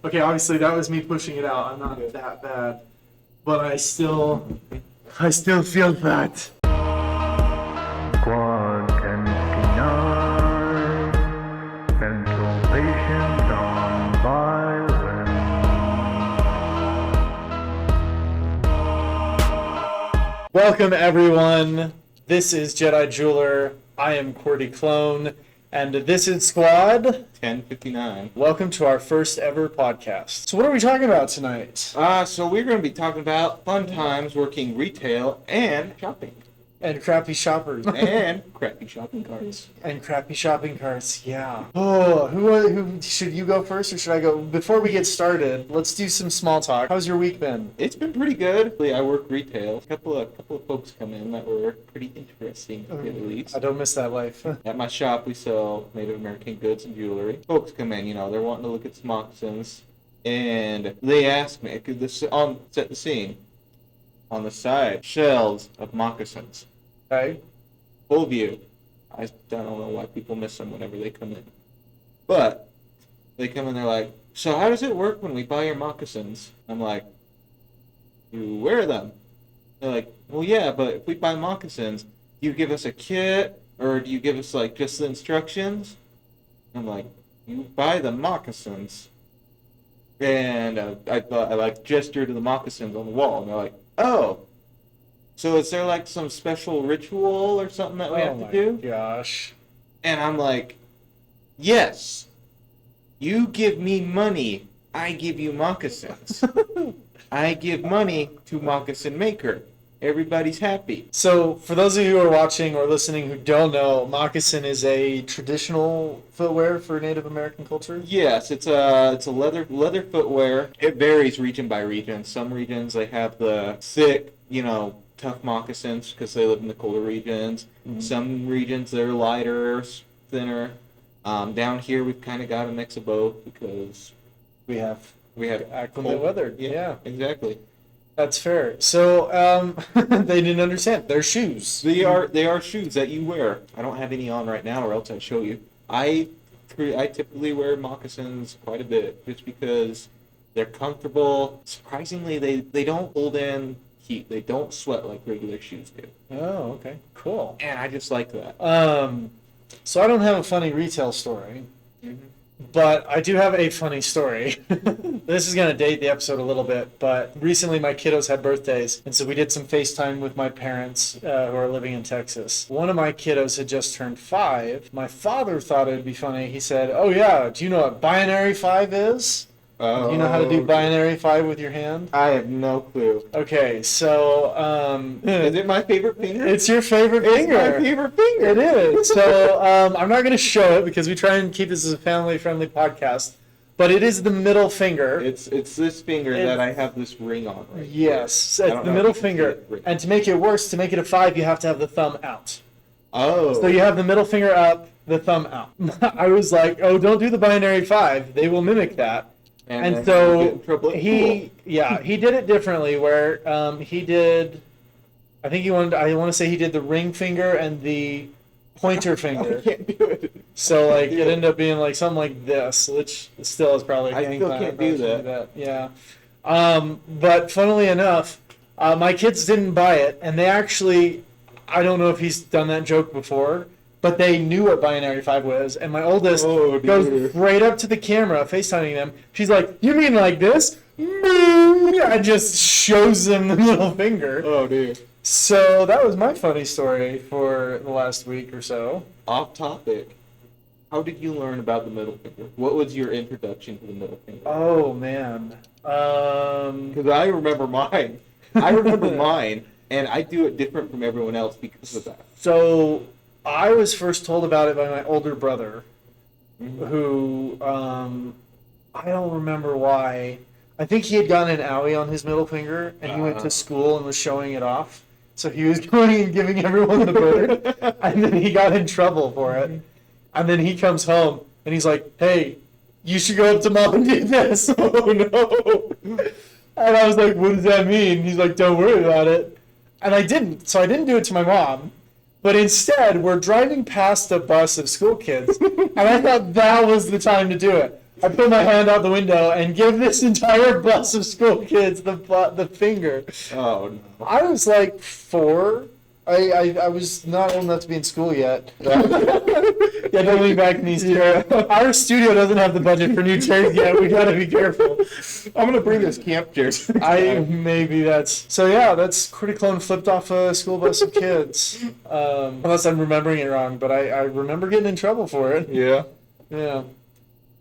Okay, obviously that was me pushing it out. I'm not that bad. But I still feel that. Quad 1059, mental patients on violence. Welcome everyone. This is Jedi-Jeweler. I am QWERTYCLONE. And this is Squad 1059. Welcome to our first ever podcast. So what are we talking about tonight? So we're going to be talking about fun times working retail and shopping. And crappy shoppers. And crappy shopping carts. And crappy shopping carts, yeah. Oh, who should you go first or should I go? Before we get started, let's do some small talk. How's your week been? It's been pretty good. I work retail. A couple of folks come in that were pretty interesting, to say the least. I don't miss that life. At my shop, we sell Native American goods and jewelry. Folks come in, they're wanting to look at some moccasins, and they ask me, set the scene, on the side, shelves of moccasins. Okay. Full view. I don't know why people miss them whenever they come in. But they come in, they're like, so how does it work when we buy your moccasins? I'm like, you wear them. They're like, well, yeah, but if we buy moccasins, do you give us a kit or do you give us just the instructions? I'm like, you buy the moccasins. And I gesture to the moccasins on the wall, and they're like, oh. So is there some special ritual or something that we have to do? Oh my gosh. And I'm like, yes. You give me money, I give you moccasins. I give money to moccasin maker. Everybody's happy. So for those of you who are watching or listening who don't know, moccasin is a traditional footwear for Native American culture? Yes, it's a leather footwear. It varies region by region. Some regions they have the thick, tough moccasins because they live in the colder regions. Mm-hmm. Some regions they're lighter, thinner. Down here we've kind of got a mix of both because we have cold weather. Yeah, exactly. That's fair. So they didn't understand. They're shoes. They are shoes that you wear. I don't have any on right now, or else I'd show you. I typically wear moccasins quite a bit just because they're comfortable. Surprisingly, they don't hold in heat. They don't sweat like regular shoes do. Oh, okay. Cool. And I just like that. So I don't have a funny retail story, but I do have a funny story. This is going to date the episode a little bit, but recently my kiddos had birthdays, and so we did some FaceTime with my parents who are living in Texas. One of my kiddos had just turned 5. My father thought it would be funny. He said, oh yeah, do you know what binary 5 is? Do you know how to do binary 5 with your hand? I have no clue. Okay, so is it my favorite finger? It's your favorite finger. It's my favorite finger. It is. So I'm not going to show it because we try and keep this as a family-friendly podcast. But it is the middle finger. It's this finger that I have this ring on. Right yes, it's the middle finger. And to make it worse, to make it a 5, you have to have the thumb out. Oh. So you have the middle finger up, the thumb out. I was like, oh, don't do the binary 5. They will mimic that. And so he did it differently where he did, I want to say he did the ring finger and the pointer finger. I can't do it. So it ended up being something like this, which still is probably I still can't do that. Yeah. But funnily enough, my kids didn't buy it, and they actually, I don't know if he's done that joke before, but they knew what binary 5 was, and my oldest goes right up to the camera, FaceTiming them. She's like, you mean like this? And just shows them the middle finger. Oh, dear. So that was my funny story for the last week or so. Off topic. How did you learn about the middle finger? What was your introduction to the middle finger? Oh, man. Because I remember mine. And I do it different from everyone else because of that. So I was first told about it by my older brother, who, I don't remember why. I think he had gotten an owie on his middle finger, and he went to school and was showing it off. So he was going and giving everyone the bird, and then he got in trouble for it. And then he comes home, and he's like, hey, you should go up to mom and do this. Oh, no. And I was like, what does that mean? He's like, don't worry about it. And I didn't. So I didn't do it to my mom. But instead, we're driving past a bus of school kids, and I thought that was the time to do it. I put my hand out the window and give this entire bus of school kids the finger. Oh no. I was like 4. I was not old enough to be in school yet. Yeah, don't lean back in these chairs. Our studio doesn't have the budget for new chairs yet. We gotta be careful. I'm gonna bring this camp chair. Maybe that's so. Yeah, that's QWERTYCLONE flipped off a school bus of kids. Unless I'm remembering it wrong, but I remember getting in trouble for it. Yeah. Yeah.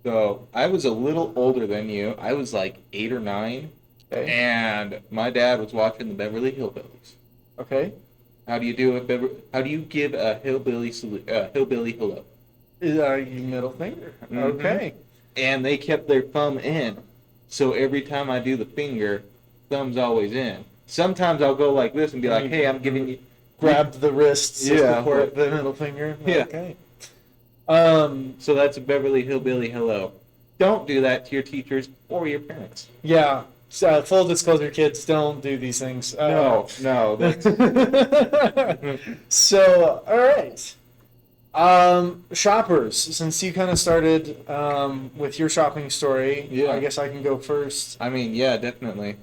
So I was a little older than you. I was like 8 or 9, Okay. and my dad was watching the Beverly Hillbillies. Okay. How do you do How do you give a hillbilly hillbilly hello? You middle finger. Mhm. Okay. And they kept their thumb in, so every time I do the finger, thumb's always in. Sometimes I'll go like this and be like, "Hey, I'm giving you." Grabbed the wrists. Yeah. Support the middle finger. Yeah. Okay. So that's a Beverly Hillbilly hello. Don't do that to your teachers or your parents. Yeah. Full disclosure, kids, don't do these things. No. That's, So, all right. Shoppers, since you kind of started with your shopping story, Yeah. I guess I can go first. I mean, yeah, definitely.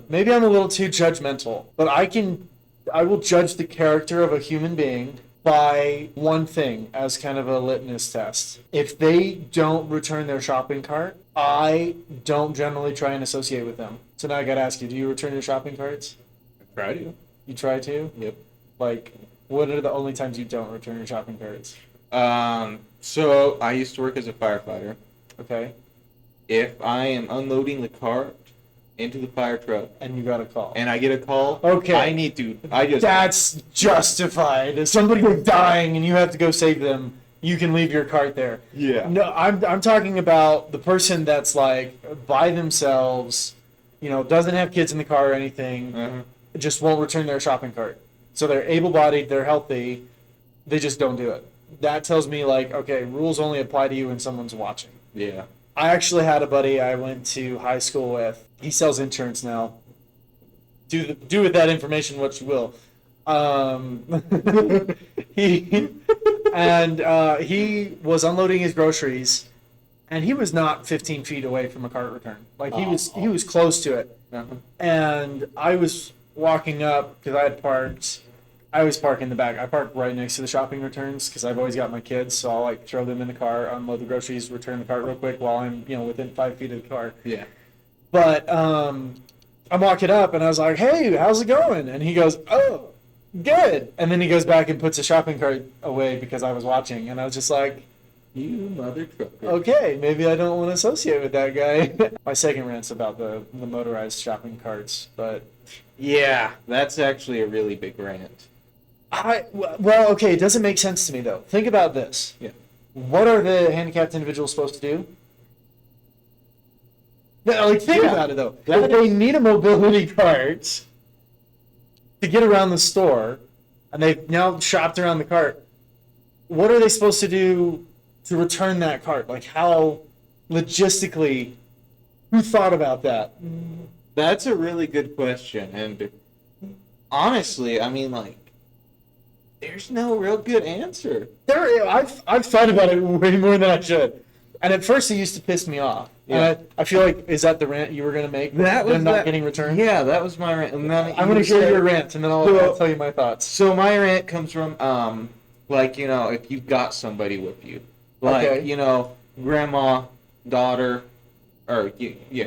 Maybe I'm a little too judgmental, but I will judge the character of a human being by one thing as kind of a litmus test. If they don't return their shopping cart, I don't generally try and associate with them. So now I gotta ask you, do you return your shopping carts? Try to. You try to? Yep. Like, what are the only times you don't return your shopping carts? So I used to work as a firefighter. Okay. If I am unloading the cart into the fire truck And you got a call. and I get a call, Okay. I just That's justified. If somebody is dying and you have to go save them, you can leave your cart there. yeah. No, I'm talking about the person that's like by themselves, doesn't have kids in the car or anything, Uh-huh. just won't return their shopping cart. So they're able-bodied, they're healthy, they just don't do it. That tells me like, okay, rules only apply to you when someone's watching. Yeah. I actually had a buddy I went to high school with. He sells insurance now. Do with that information what you will. He was unloading his groceries, and he was not 15 feet away from a cart return. Like he was close to it. Uh-huh. And I was walking up because I had parked. I always park in the back. I park right next to the shopping returns because I've always got my kids. So I'll like throw them in the car, unload the groceries, return the cart real quick while I'm within 5 feet of the car. Yeah. But I'm walking up and I was like, "Hey, how's it going?" And he goes, "Oh, good." And then he goes back and puts the shopping cart away because I was watching, and I was just like, You mother trucker. "Okay, maybe I don't want to associate with that guy." My second rant's about the motorized shopping carts, but Yeah, that's actually a really big rant. okay, it doesn't make sense to me though. Think about this. Yeah. What are the handicapped individuals supposed to do? No, like think Yeah. about it though. That If they need a mobility cart to get around the store, and they've now shopped around the cart, what are they supposed to do to return that cart? Like how logistically, who thought about that? That's a really good question, and honestly, I mean, like, there's no real good answer. I've thought about it way more than I should, and at first it used to piss me off. Yeah. And I feel like is that the rant you were gonna make? That was them not that- getting returned. Yeah, that was my rant. And then I'm gonna hear your rant, and then I'll tell you my thoughts. So my rant comes from, like, if you've got somebody with you, like, Okay. grandma, daughter, or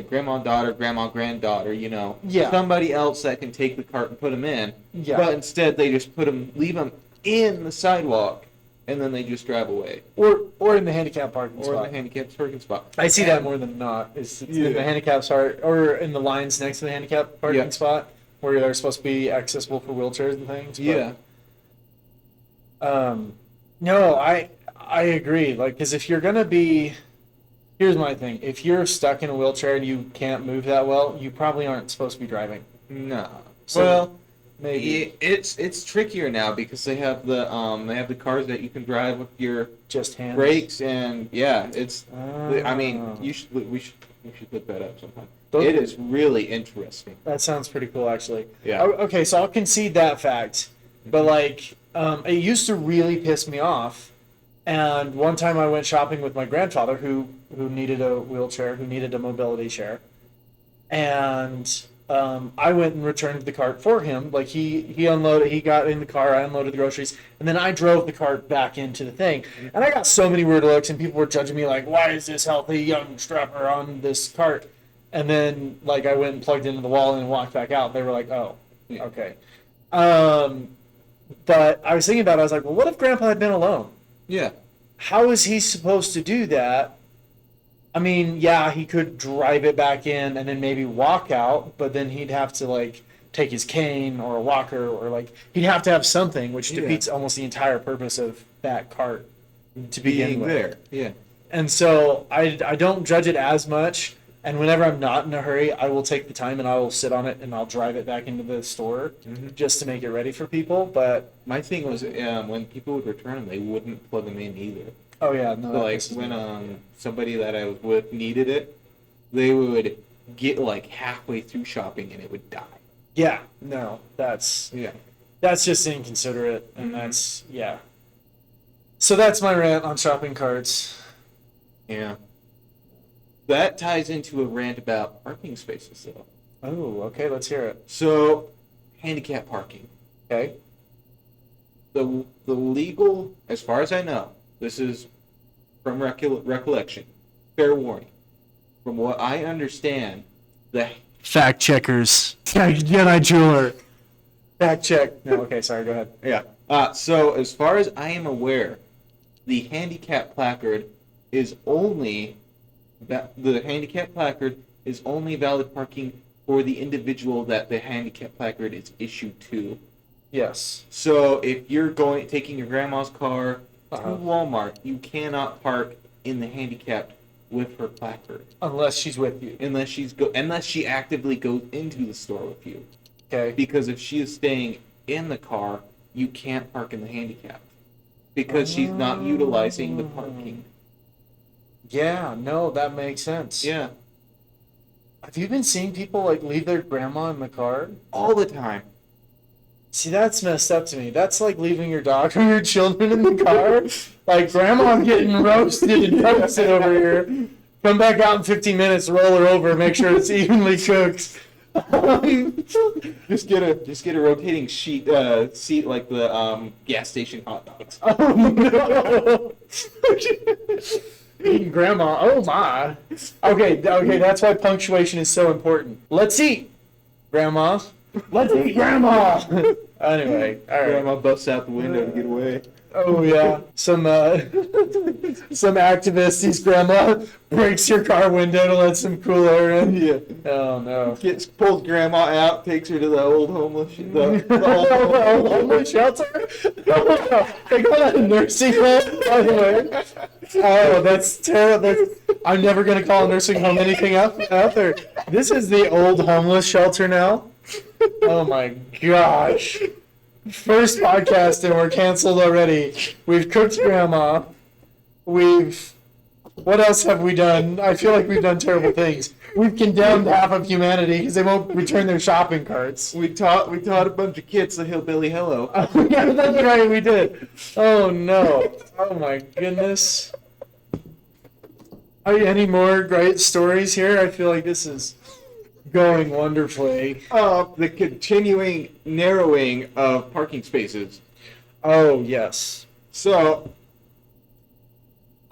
grandma, daughter, grandma, granddaughter, Yeah. somebody else that can take the cart and put them in. Yeah. But instead they just leave them in the sidewalk, and then they just drive away. Or in the handicap parking Or spot. in the handicapped parking spot. I see that more than not. It's in the handicap spot or in the lines next to the handicap parking Yeah. spot where they're supposed to be accessible for wheelchairs and things. But, Yeah. no, I agree. Like, because if you're gonna be, here's my thing: if you're stuck in a wheelchair and you can't move that well, you probably aren't supposed to be driving. No. So, Well, maybe it's trickier now because they have the cars that you can drive with your just hands. brakes, and it's. I mean, Ah. we should look that up sometime. Those- It is really interesting. That sounds pretty cool, actually. Yeah. Okay, so I'll concede that fact, but like, it used to really piss me off. And one time I went shopping with my grandfather, who who needed a wheelchair, who needed a mobility chair, and I went and returned the cart for him. Like he unloaded, he got in the car, I unloaded the groceries, and then I drove the cart back into the thing. And I got so many weird looks, and people were judging me like, "Why is this healthy young strapper on this cart?" And then like I went and plugged into the wall and walked back out. They were like, "Oh, okay." But I was thinking about it. I was like, "Well, what if Grandpa had been alone? Yeah. How is he supposed to do that?" I mean, yeah, he could drive it back in and then maybe walk out, but then he'd have to like take his cane or a walker, or like he'd have to have something, which defeats almost the entire purpose of that cart to begin with. There. Yeah. And so I don't judge it as much. And whenever I'm not in a hurry, I will take the time and I will sit on it and I'll drive it back into the store just to make it ready for people. But My thing was when people would return them, they wouldn't plug them in either. oh yeah, no, So, like when somebody that I was with needed it, they would get like halfway through shopping and it would die. yeah, no, that's just inconsiderate, and that's So that's my rant on shopping carts. Yeah. That ties into a rant about parking spaces, though. Oh, okay, let's hear it. So, handicap parking. Okay. The legal, as far as I know, this is from recollection, fair warning. From what I understand, the Fact checkers. Jedi-Jeweler. Fact check. No, okay, sorry, go ahead. So as far as I am aware, the handicap placard is only valid parking for the individual that the handicap placard is issued to. Yes. So if you're taking your grandma's car to Walmart, you cannot park in the handicapped with her placard Unless she's with you. unless she actively goes into the store with you. Okay. Because if she is staying in the car, you can't park in the handicapped because she's not utilizing the parking. Yeah, no, that makes sense. Yeah, Have you been seeing people like leave their grandma in the car? all the time. See, that's messed up to me. That's like leaving your dog or your children in the car. Like, grandma's getting roasted and toasted over here. Come back out in 15 minutes, roll her over, make sure it's evenly cooked. Just get a rotating seat like the gas station hot dogs. Oh no! Eating grandma. Oh my. Okay, that's why punctuation is so important. Let's eat, grandma. Let's eat, grandma. Anyway, all right. Grandma busts out the window to get away. Oh yeah, some activist sees grandma, breaks your car window to let some cool air in. Yeah. Oh no. Pulls grandma out, takes her to the old homeless The old homeless shelter? They call that a nursing home, by the way. Oh, that's terrible. I'm never going to call a nursing home anything out there. This is the old homeless shelter now. Oh my gosh. First podcast and we're canceled already. We've cooked grandma. What else have we done? I feel like we've done terrible things. We've condemned half of humanity because they won't return their shopping carts. We taught a bunch of kids the hillbilly hello. Oh, yeah, that's right, we did. Oh no. Oh my goodness. Any more great stories here? I feel like this is going wonderfully. The continuing narrowing of parking spaces. Oh yes. So,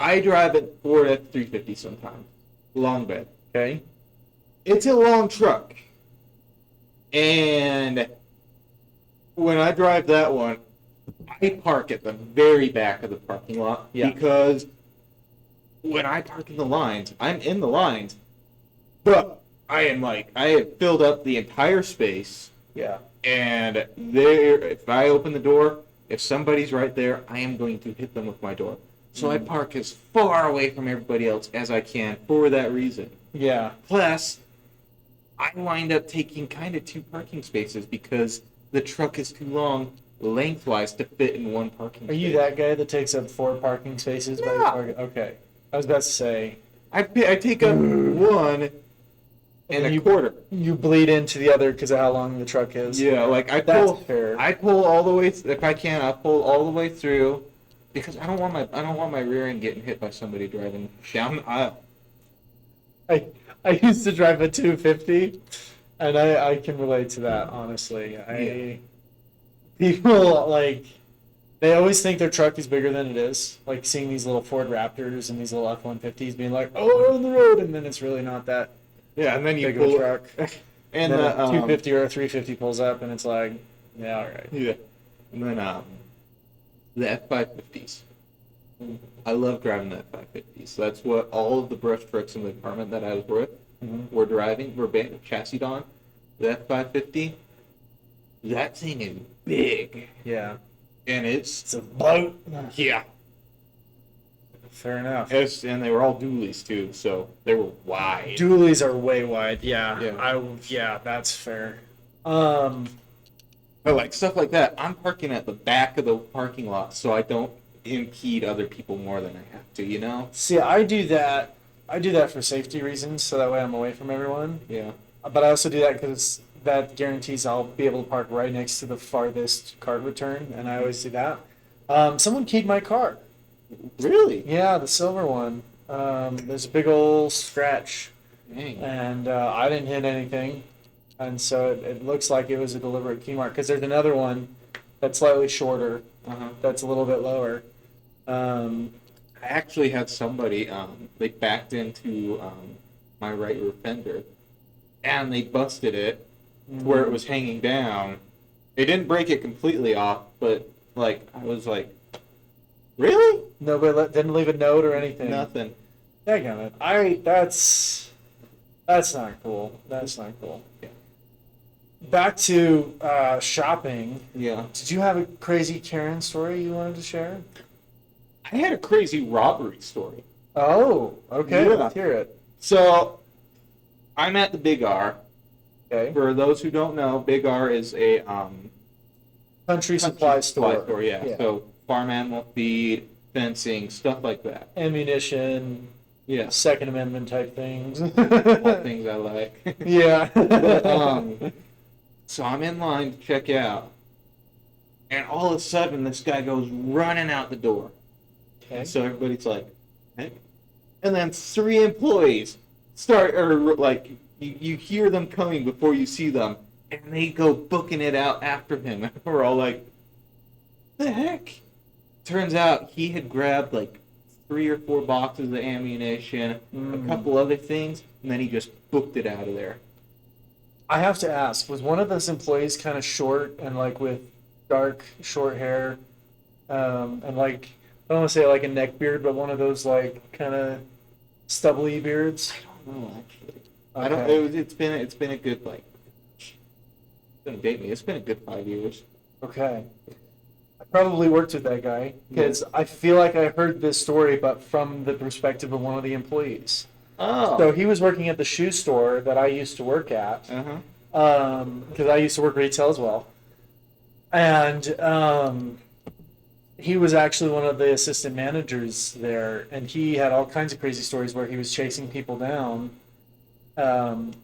I drive a Ford F-350 sometimes. Long bed. Okay. It's a long truck. And when I drive that one, I park at the very back of the parking lot. Yeah. Because when I park in the lines, I'm in the lines, but I have filled up the entire space. Yeah. And if I open the door, if somebody's right there, I am going to hit them with my door. So I park as far away from everybody else as I can for that reason. Yeah. Plus, I wind up taking kind of two parking spaces because the truck is too long lengthwise to fit in one parking space. Are you that guy that takes up 4 parking spaces? By Yeah. Okay. I was about to say. I take up one and a quarter. You bleed into the other because of how long the truck is. Yeah, like That's fair. I pull all the way if I can. I pull all the way through because I don't want my rear end getting hit by somebody driving down the aisle. I used to drive a 250, and I can relate to that, honestly. People, like, they always think their truck is bigger than it is. Like, seeing these little Ford Raptors and these little F-150s being like, oh, we're on the road, and then it's really not that Yeah, and then you big of a pull truck. and then the a 250 or a 350 pulls up, and it's like, yeah, all right. yeah, and then the F550s. I love driving the F550s. That's what all of the brush trucks in the department that I was with were driving. Were chassis on the F550. That thing is big, Yeah. and It's a boat. yeah. Fair enough. And they were all dualies too, so they were wide. Dualies are way wide. Yeah. Yeah. Yeah, that's fair. But like stuff like that, I'm parking at the back of the parking lot, so I don't impede other people more than I have to. You know? See, I do that. I do that for safety reasons, so that way I'm away from everyone. Yeah. But I also do that because that guarantees I'll be able to park right next to the farthest card return, and I always do that. Someone keyed my car. Really? Yeah, the silver one. There's a big old scratch, Dang. and I didn't hit anything, and so it looks like it was a deliberate key mark. Because there's another one that's slightly shorter, that's a little bit lower. I actually had somebody, they backed into my right rear fender, and they busted it where it was hanging down. They didn't break it completely off, but like I was like, really? Nobody didn't leave a note or anything. Nothing. Daggone it. That's not cool. That's not cool. Yeah. Back to shopping. Yeah. Did you have a crazy Karen story you wanted to share? I had a crazy robbery story. Oh, okay. Yeah. Let's hear it. So, I'm at the Big R. Okay. For those who don't know, Big R is a Country supply store. Yeah. So farm animal feed, fencing, stuff like that. Ammunition, Yeah. Second Amendment type things. All things I like. Yeah. But, so I'm in line to check out, and all of a sudden this guy goes running out the door. Okay. So everybody's like, hey. And then 3 employees start, or like, you hear them coming before you see them, and they go booking it out after him. And we're all like, the heck? Turns out he had grabbed like 3 or 4 boxes of ammunition, a couple other things, and then he just booked it out of there. I have to ask, was one of those employees kind of short and like with dark, short hair, and like, I don't want to say like a neck beard, but one of those like kind of stubbly beards? I don't know, actually. Okay. I don't. It's been a good like. Don't date me. It's been a good 5 years. Okay. I probably worked with that guy because I feel like I heard this story, but from the perspective of one of the employees. Oh. So he was working at the shoe store that I used to work at, because I used to work retail as well. And he was actually one of the assistant managers there, and he had all kinds of crazy stories where he was chasing people down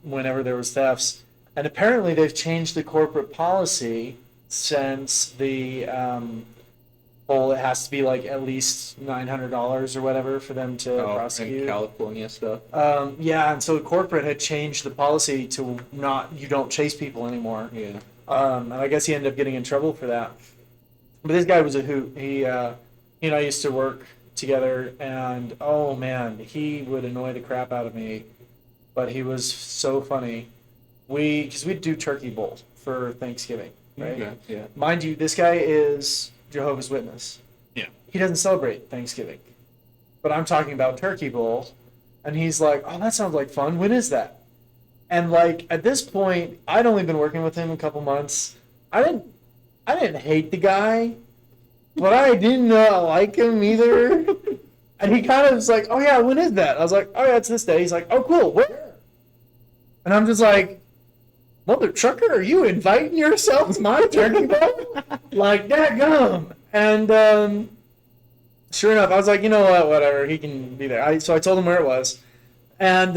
whenever there was thefts. And apparently they've changed the corporate policy since the whole it has to be like at least $900 or whatever for them to prosecute. And California stuff. Yeah, and so corporate had changed the policy to you don't chase people anymore. Yeah. And I guess he ended up getting in trouble for that. But this guy was a hoot. He and I used to work together, and oh man, he would annoy the crap out of me, but he was so funny. Because we'd do turkey bowl for Thanksgiving, right? Okay. Yeah. Mind you, this guy is Jehovah's Witness. Yeah. He doesn't celebrate Thanksgiving, but I'm talking about turkey bowl, and he's like, "Oh, that sounds like fun. When is that?" And like at this point, I'd only been working with him a couple months. I didn't hate the guy, but I didn't like him either. And he kind of was like, "Oh yeah, when is that?" I was like, "Oh yeah, it's this day." He's like, "Oh cool, where?" And I'm just like, "Mother trucker, are you inviting yourself to my turkey bowl?" Like dadgum. And sure enough, I was like, you know what, whatever, he can be there. So I told him where it was. And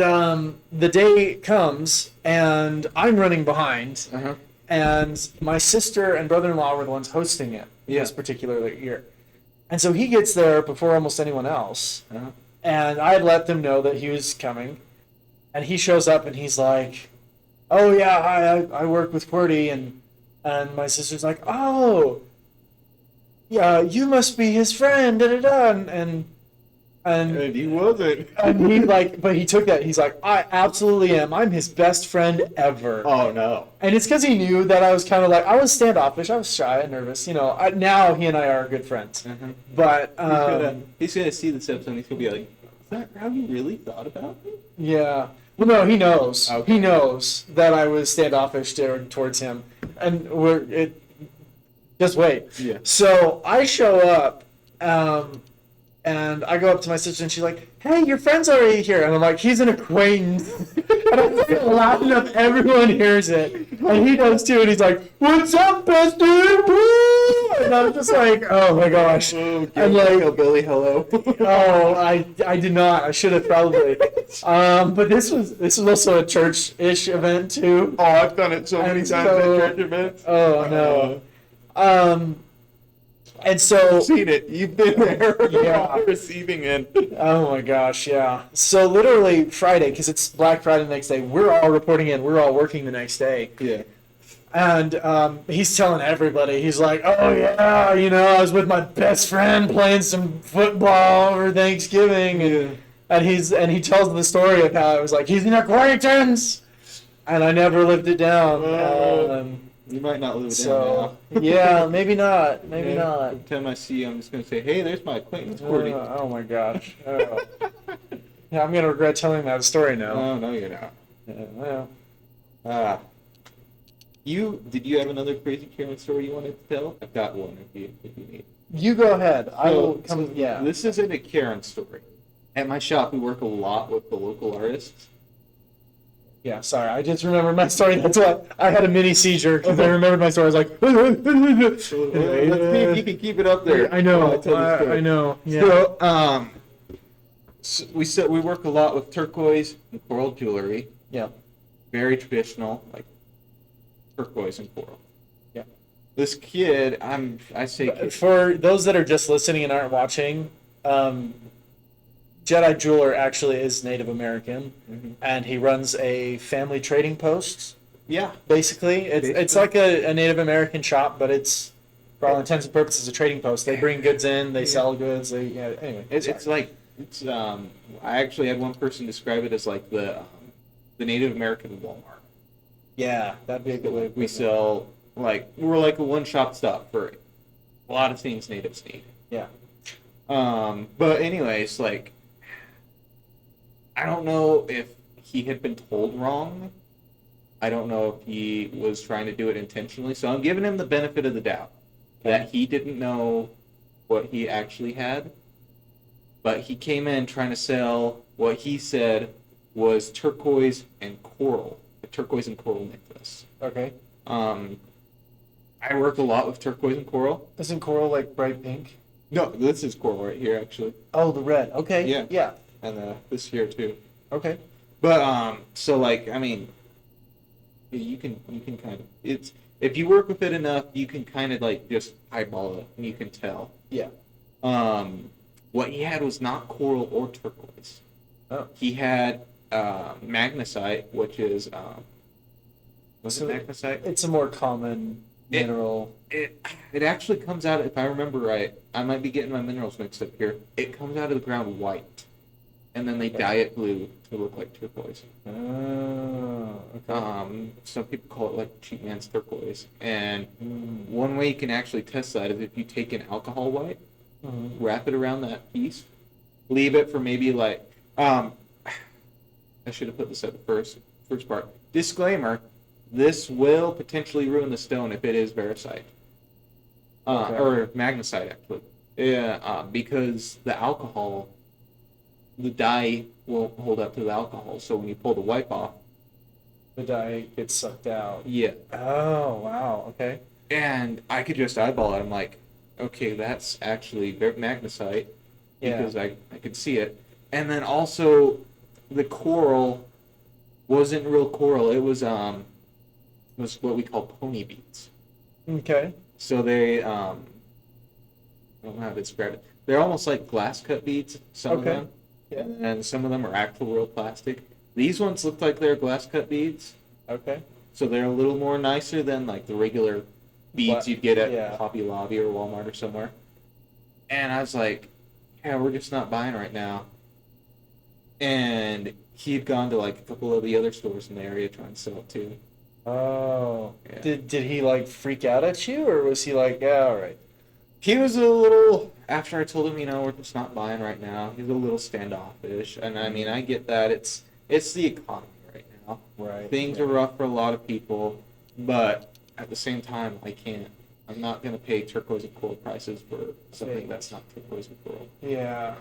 the day comes, and I'm running behind. And my sister and brother-in-law were the ones hosting it this particular year. And so he gets there before almost anyone else. And I had let them know that he was coming. and he shows up and he's like, "Oh yeah, hi, I work with QWERTY," and my sister's like, "Oh, yeah, you must be his friend." Da da da, And he wasn't. and he like, but he took that. He's like, "I absolutely am. I'm his best friend ever." Oh no. And it's because he knew that I was kind of like, I was standoffish, I was shy and nervous. Now he and I are good friends. But He's gonna see this episode and he's gonna be like, "Is that how you really thought about me?" yeah. Well, no, he knows. Okay. He knows that I was standoffish towards him, and just wait. Yeah. So I show up, and I go up to my sister, and she's like, "Hey, your friend's already here," and I'm like, "He's an acquaintance," and I'm like, loud enough, everyone hears it, and he does too, and he's like, "What's up, bestie?" Woo! And I'm just like, "Oh my gosh!" And like, Billy, hello. oh, I did not. I should have probably. But this was also a church-ish event too. Oh, I've done it so many And times so- at church events. Oh no. And so. I've seen it. You've been there. Yeah. On the receiving end. Oh my gosh, yeah. So literally Friday, because it's Black Friday the next day, we're all reporting in. We're all working the next day. Yeah. And he's telling everybody, he's like, "Oh yeah, I was with my best friend playing some football over Thanksgiving," and he tells the story of how it was like he's an acquaintance, and I never lived it down. You might not live it So down now. yeah, maybe not, maybe Yeah. not. Every time I see you, I'm just gonna say, "Hey, there's my acquaintance, QWERTY." Oh my gosh. Oh. Yeah, I'm gonna regret telling that story now. Oh no, you're not. Yeah, well. Did you have another crazy Karen story you wanted to tell? I've got one if you need. You go ahead. I will So, come. Yeah. This isn't a Karen story. At my shop, we work a lot with the local artists. Yeah. Sorry, I just remembered my story. That's why I had a mini seizure because I remembered my story. I was like, Let's see if you can keep it up there. I know. while tell the story. I know. Yeah. So, we work a lot with turquoise and coral jewelry. Yeah. Very traditional, like turquoise and coral. Yeah. This kid, I say kid. For those that are just listening and aren't watching, Jedi-Jeweler actually is Native American, and he runs a family trading post. Yeah. Basically, it's like a Native American shop, but it's for all intents and purposes a trading post. They bring goods in, they sell goods. Anyway, It's like I actually had one person describe it as like the Native American Walmart. yeah, that'd be a good way. We sell we're like a one-shop stop for a lot of things natives need. Yeah. But anyways, like I don't know if he had been told wrong. I don't know if he was trying to do it intentionally. So I'm giving him the benefit of the doubt that he didn't know what he actually had. But he came in trying to sell what he said was turquoise and coral, a turquoise and coral necklace. Okay. I work a lot with turquoise and coral. Isn't coral like bright pink? No, this is coral right here, actually. Oh, the red. Okay. Yeah. Yeah. And this here, too. Okay. But, so, like, I mean, you can kind of, if you work with it enough, you can kind of, like, just eyeball it, and you can tell. Yeah. What he had was not coral or turquoise. Oh. He had magnesite, which is, what's So it magnesite? It's a more common mineral. It actually comes out, if I remember right, I might be getting my minerals mixed up here. It comes out of the ground white, and then they dye it blue to look like turquoise. Oh, okay. Some people call it like cheap man's turquoise. And one way you can actually test that is if you take an alcohol white, wrap it around that piece, leave it for maybe like, I should have put this at the first part. Disclaimer, this will potentially ruin the stone if it is veracite. Okay. Or magnesite, actually. Yeah, because the alcohol, the dye won't hold up to the alcohol. So when you pull the wipe off, The dye gets sucked out. yeah. Oh, wow. Okay. And I could just eyeball it. I'm like, okay, that's actually magnesite because I could see it. And then also, the coral wasn't real coral. It was what we call pony beads. Okay. So they I don't know how to describe it. They're almost like glass cut beads. Some of Okay. them. Yeah. And some of them are actual real plastic. These ones look like they're glass cut beads, Okay. so they're a little more nicer than like the regular beads you'd get at Yeah. Hobby Lobby or Walmart or somewhere. And I was like, yeah, we're just not buying right now. And he had gone to like a couple of the other stores in the area trying to sell it too. Oh. Yeah. Did he like freak out at you, or was he like, yeah, all right? He was a little, after I told him, we're just not buying right now, he was a little standoffish. And I mean, I get that. It's the economy right now. Right. Things are rough for a lot of people, but at the same time, I'm not going to pay turquoise and coral prices for something that's not turquoise and coral. Yeah.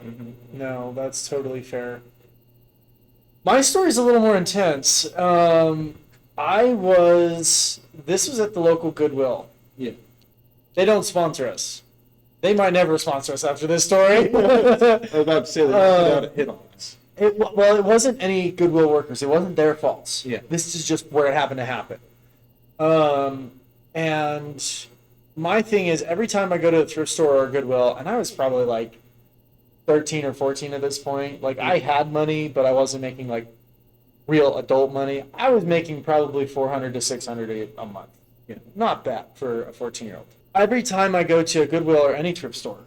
No, that's totally fair. My story's a little more intense. This was at the local Goodwill. Yeah. They don't sponsor us. They might never sponsor us after this story. I was about to say that hit on us. It wasn't any Goodwill workers. It wasn't their faults. Yeah. This is just where it happened to happen. And my thing is, every time I go to a thrift store or Goodwill, and I was probably like 13 or 14 at this point, like I had money, but I wasn't making like real adult money. I was making probably $400 to $600 a month. Yeah. Not bad for a 14-year-old. Every time I go to a Goodwill or any thrift store,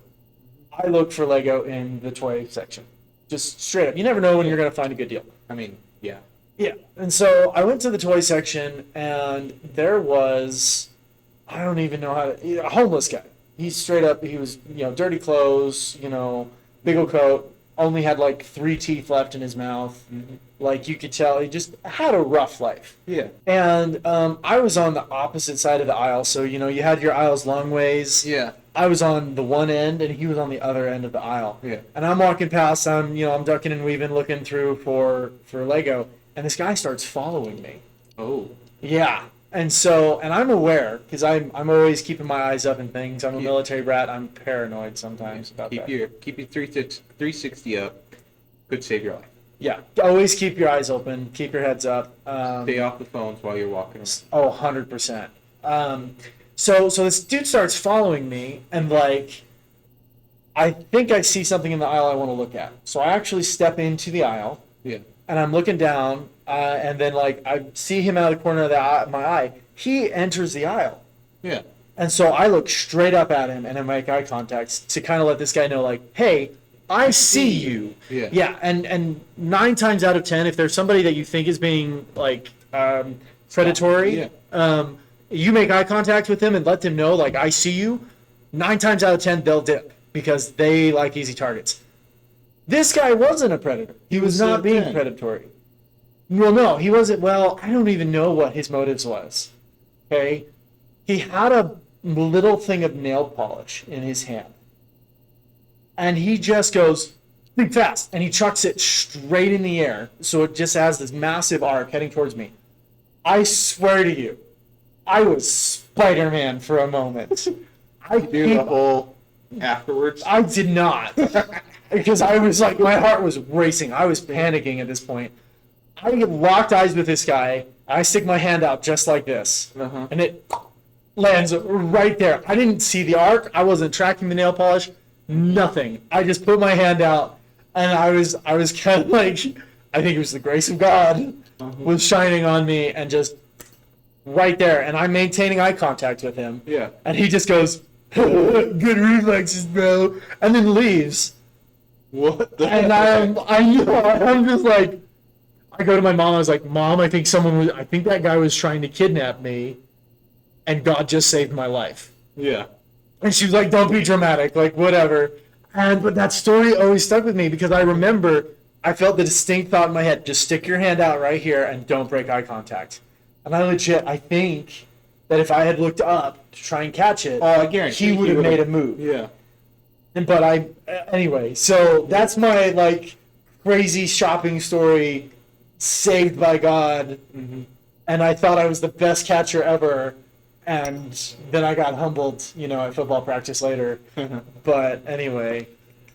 I look for Lego in the toy section. Just straight up. You never know when you're going to find a good deal. I mean, yeah. Yeah. And so I went to the toy section, and there was, I don't even know how to, a homeless guy. He's straight up, he was, dirty clothes, big old coat, only had like 3 teeth left in his mouth. Mm-hmm. Like you could tell, he just had a rough life. Yeah. And I was on the opposite side of the aisle. So, you had your aisles long ways. Yeah. I was on the one end, and he was on the other end of the aisle. Yeah. And I'm walking past, I'm ducking and weaving, looking through for Lego, and this guy starts following me. Oh. Yeah. And I'm aware, because I'm always keeping my eyes up in things. I'm a military brat. I'm paranoid sometimes about that. Keep your 360 up. Could save your life. Yeah. Always keep your eyes open. Keep your heads up. Stay off the phones while you're walking. Oh, 100%. So this dude starts following me, and like, I think I see something in the aisle I want to look at. So I actually step into the aisle. Yeah. And I'm looking down, and then like I see him out of the corner of my eye. He enters the aisle. Yeah. And so I look straight up at him and I make eye contact to kind of let this guy know, like, hey, I see you. Yeah. Yeah. And 9 times out of 10, if there's somebody that you think is being like predatory, you make eye contact with them and let them know, like, I see you. 9 times out of 10, they'll dip because they like easy targets. This guy wasn't a predator. He was not being predatory. Well, no, he wasn't. Well, I don't even know what his motives was. Okay? He had a little thing of nail polish in his hand. And he just goes, think fast. And he chucks it straight in the air. So it just has this massive arc heading towards me. I swear to you, I was Spider-Man for a moment. I Do the whole afterwards. I did not. Because I was like, my heart was racing. I was panicking at this point. I locked eyes with this guy. I stick my hand out just like this. Uh-huh. And it lands right there. I didn't see the arc. I wasn't tracking the nail polish. Nothing. I just put my hand out. And I was kind of like, I think it was the grace of God was shining on me and just right there. And I'm maintaining eye contact with him. Yeah. And he just goes, good reflexes, bro. And then leaves. What the And I'm just like, I go to my mom. I was like, Mom, I think that guy was trying to kidnap me, and God just saved my life. Yeah. And she was like, don't be dramatic, like whatever. But that story always stuck with me because I remember I felt the distinct thought in my head: just stick your hand out right here and don't break eye contact. And I think that if I had looked up to try and catch it, I guarantee he would have made a move. Yeah. But anyway, so that's my like crazy shopping story, saved by God, and I thought I was the best catcher ever, and then I got humbled, at football practice later. But anyway,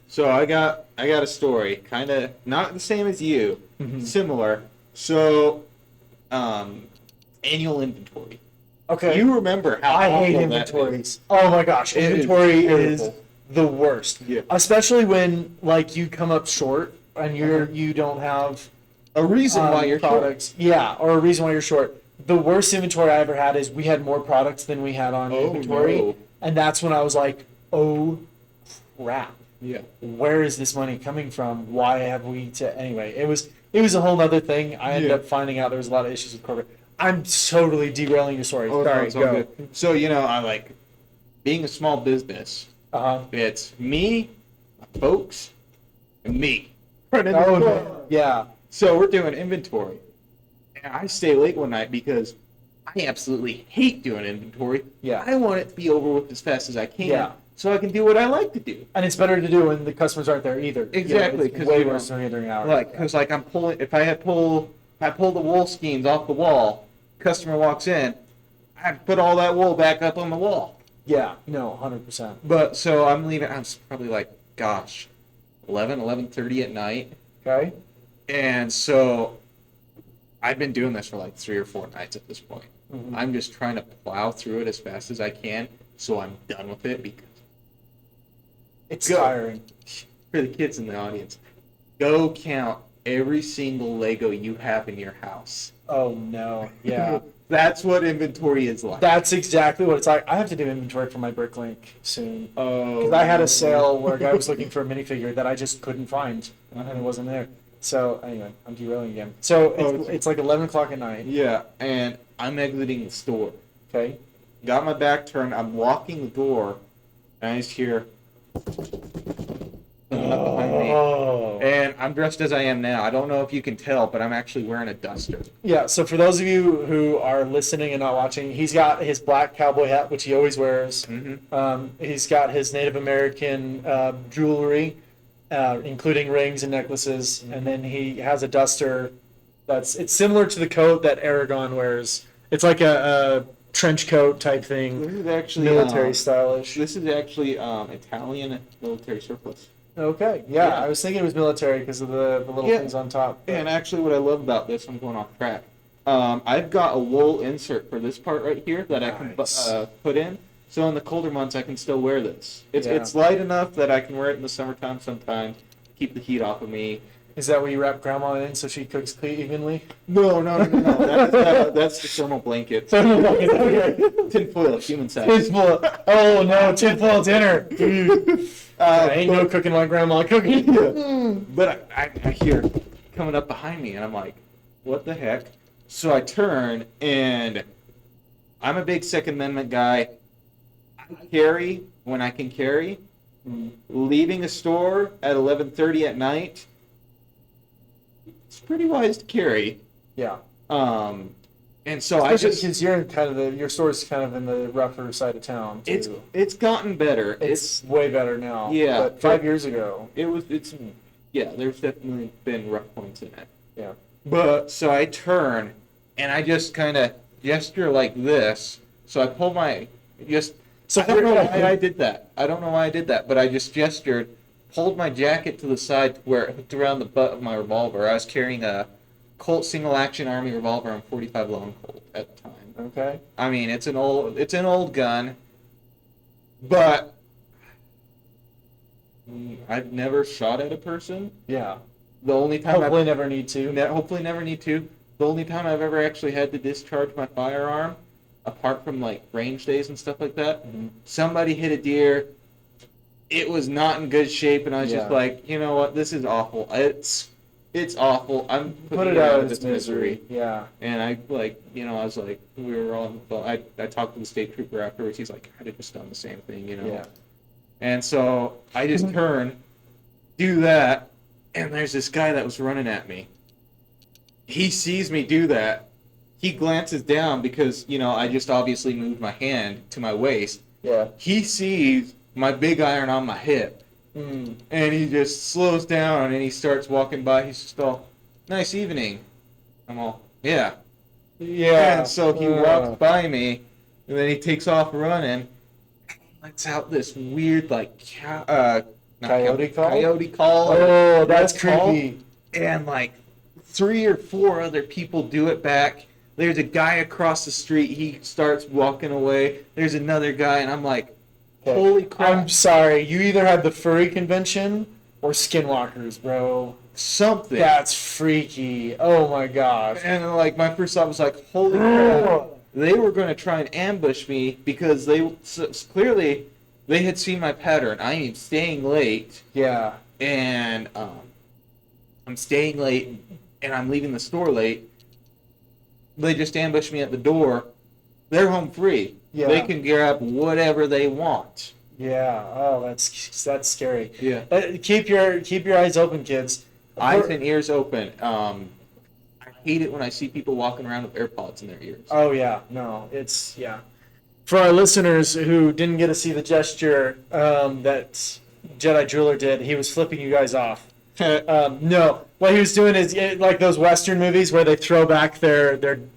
So I got a story, kind of not the same as you, similar. So, annual inventory. okay. You remember how I hate awful that inventories. is. Oh my gosh, It is inventory is terrible. the worst. Yeah. Especially when like you come up short and you don't have A reason why you're products. Yeah, or a reason why you're short. The worst inventory I ever had is we had more products than we had on inventory, no. and that's when I was like, "Oh, crap! Yeah. Where is this money coming from? Why have we to?" Anyway, it was a whole other thing. I ended up finding out there was a lot of issues with corporate. I'm totally derailing your story. Oh, Sorry, no, it's all go. good. So, I like being a small business. It's me, my folks, and me. Running the Oh, store. no. Yeah. So we're doing inventory. And I stay late one night because I absolutely hate doing inventory. Yeah. I want it to be over with as fast as I can. Yeah. So I can do what I like to do. And it's better to do when the customers aren't there either. Exactly, It's way worse during an hour. Because I'm pulling. If I pull the wool skeins off the wall, customer walks in, I have to put all that wool back up on the wall. Yeah. No, 100%. But so I'm leaving. I'm probably like, 11:30 at night, Okay. and so I've been doing this for like 3 or 4 nights at this point. Mhm. I'm just trying to plow through it as fast as I can, so I'm done with it because. It's Go. tiring. For the kids in the audience, go count every single Lego you have in your house. Oh no. Yeah. That's what inventory is like. That's exactly what it's like. I have to do inventory for my Bricklink soon. Oh. Because I had a sale where a guy was looking for a minifigure that I just couldn't find, and it wasn't there. So anyway, I'm derailing again. So it's like 11 o'clock at night. Yeah, and I'm exiting the store. Okay. Got my back turned. I'm locking the door, and I just hear. Behind me. Oh. And I'm dressed as I am now. I don't know if you can tell, but I'm actually wearing a duster. Yeah. So for those of you who are listening and not watching, he's got his black cowboy hat, which he always wears. Mm-hmm. He's got his Native American jewelry, including rings and necklaces, and then he has a duster. It's similar to the coat that Aragon wears. It's like a trench coat type thing. This is actually Military stylish. This is actually Italian military surplus. Okay, yeah, Yeah. I was thinking it was military because of the little Yeah. things on top. And actually, what I love about this, I'm going off track. I've got a wool insert for this part right here that I can Nice. put in. So in the colder months, I can still wear this. It's Yeah. it's light enough that I can wear it in the summertime sometimes, keep the heat off of me. Is that what you wrap Grandma in so she cooks evenly? No. That's the thermal blanket. Okay. Tinfoil, human size. Tinfoil. Oh no, tinfoil dinner. Ain't no cooking like Grandma cooking. But I hear coming up behind me, and I'm like, what the heck? So I turn, and I'm a big Second Amendment guy. I carry when I can carry. Leaving a store at 11:30 at night, it's pretty wise to carry. Yeah. And so Especially because you're in kind of your store's kind of in the rougher side of town too. it's gotten better. It's way better now. Yeah. But 5 years ago. There's definitely been rough points in it. Yeah. But so I turn and I just kind of gesture like this. So I pull my So I don't know why I did that. But I just gestured, pulled my jacket to the side to where it hooked around the butt of my revolver. I was carrying a Colt single action Army revolver on 45 long Colt at the time. Okay. I mean, it's an old gun, but I've never shot at a person. Yeah. The only time Hopefully never need to. hopefully never need to. The only time I've ever actually had to discharge my firearm, apart from like range days and stuff like that, somebody hit a deer. It was not in good shape, and I was just Yeah. like, you know what, this is awful. It's awful. I'm Put putting it out of this its misery. Yeah. And I I was like, we were on. Well, I talked to the state trooper afterwards. He's like, I'd have just done the same thing, Yeah. And so I just turn, do that, and there's this guy that was running at me. He sees me do that. He glances down because, I just obviously moved my hand to my waist. Yeah. He sees my big iron on my hip. And he just slows down and he starts walking by. He's just all, nice evening. I'm all, yeah. Yeah. And so he walks by me, and then he takes off running. Lets out this weird, like, Coyote call? Coyote call. Oh, that's call. creepy. And like 3 or 4 other people do it back. There's a guy across the street. He starts walking away. There's another guy, and I'm like, holy crap. I'm sorry. You either had the furry convention or skinwalkers, bro. something. That's freaky. Oh my gosh. And like my first thought was like, holy crap! They were going to try and ambush me because clearly they had seen my pattern. I am staying late, Yeah. and I'm staying late, and I'm leaving the store late. They just ambushed me at the door. They're home free. Yeah. They can grab whatever they want. Yeah. Oh, that's scary. Yeah. Keep your eyes open, kids. Eyes and ears open. I hate it when I see people walking around with AirPods in their ears. Oh yeah, no, it's yeah. For our listeners who didn't get to see the gesture that Jedi-Jeweler did, he was flipping you guys off. No, what he was doing is like those Western movies where they throw back their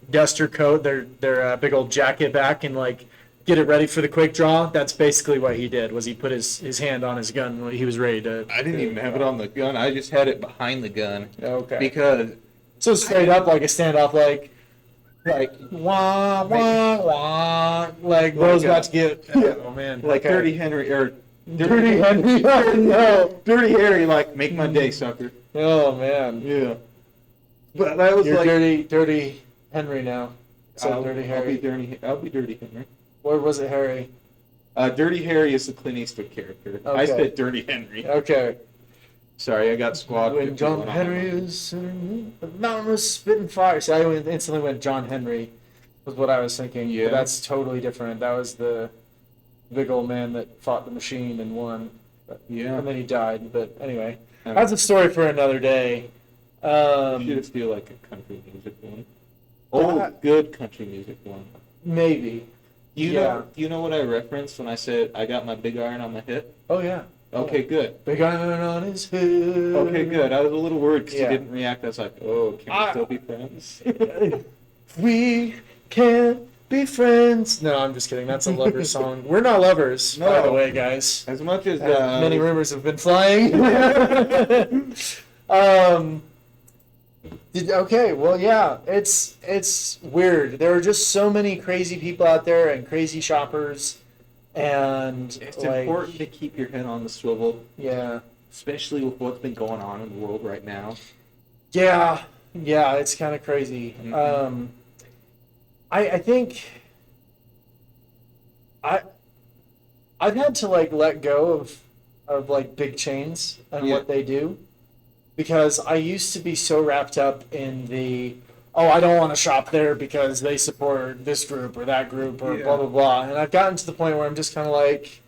duster coat, their big old jacket back, and like get it ready for the quick draw. That's basically what he did. Was he put his hand on his gun when he was ready to? I didn't even have it on the gun. I just had it behind the gun. Okay. Because So straight up like a standoff, like wah wah wah, like Woes about to get. Oh man, like okay. Dirty Henry or Dirty Henry. No. Dirty Harry, like make my day, sucker. Oh man. Yeah. But that was You're like dirty Henry now. So Dirty Harry. I'll be Dirty Henry. Or was it Harry? Dirty Harry is the Clint Eastwood character. I Okay. said Dirty Henry. Okay. Sorry, I got squad. When John Henry was the mountain was spitting fire. See, I instantly went John Henry. Was what I was thinking. Yeah. But that's totally different. That was the big old man that fought the machine and won. Yeah. And then he died. But anyway, Yeah. that's a story for another day. You should have feel like a country music one. Good country music one. Maybe. You know what I referenced when I said I got my big iron on my hip? Oh yeah. Okay, good. Big iron on his head. Okay, good. I was a little worried because Yeah. you didn't react. I was like, oh, can we still be friends? We can't be friends. No, I'm just kidding. That's a lover song. We're not lovers, by No. the way, guys. As much as Many rumors have been flying. Okay, well, yeah, it's weird. There are just so many crazy people out there and crazy shoppers, and it's like, important to keep your head on the swivel, yeah, especially with what's been going on in the world right now. yeah, it's kind of crazy. Mhm. I think I've had to like let go of like big chains and Yeah. what they do, because I used to be so wrapped up in I don't want to shop there because they support this group or that group or Yeah. blah blah blah, and I've gotten to the point where I'm just kind of like,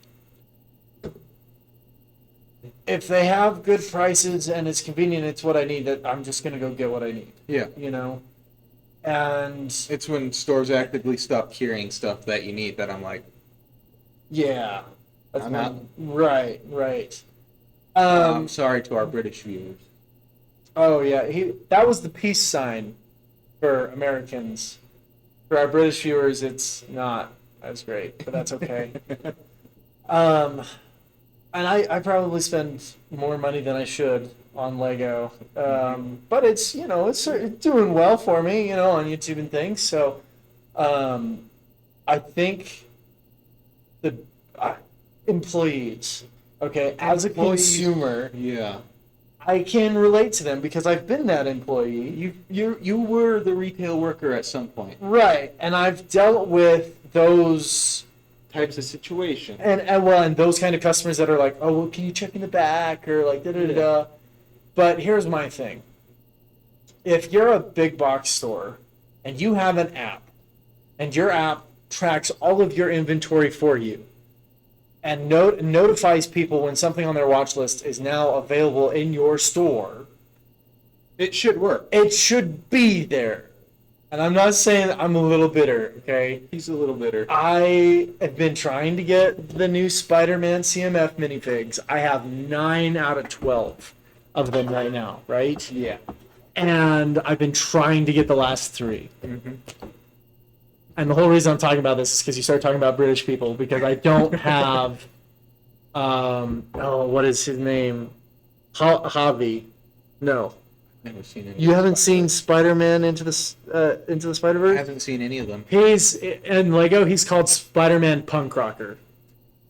if they have good prices and it's convenient, it's what I need, that I'm just gonna go get what I need, Yeah. you know. And It's when stores actively stop carrying stuff that you need that I'm like, yeah, that's I'm when- out. right. I'm sorry to our British viewers. Oh yeah, that was the peace sign for Americans. For our British viewers, it's not as great, but that's okay. And I probably spend more money than I should on Lego, but it's it's doing well for me, on YouTube and things. So I think the employees, okay, as a consumer, Yeah. I can relate to them because I've been that employee. You were the retail worker at some point. Right, and I've dealt with those Types of situation. and those kind of customers that are like, oh, well, can you check in the back, or like da da da da. But here's my thing: if you're a big box store and you have an app, and your app tracks all of your inventory for you, and notifies people when something on their watch list is now available in your store, It should work. it should be there. And I'm not saying I'm a little bitter, okay? He's a little bitter. I have been trying to get the new Spider-Man CMF minifigs. I have 9 out of 12 of them right now, right? Yeah. And I've been trying to get the last 3. Mm-hmm. And the whole reason I'm talking about this is because you start talking about British people, because I don't have, what is his name? Javi. No. Never seen any. You haven't seen Spider-Man into the Spider-Verse? I haven't seen any of them. He's in Lego. He's called Spider-Man Punk Rocker,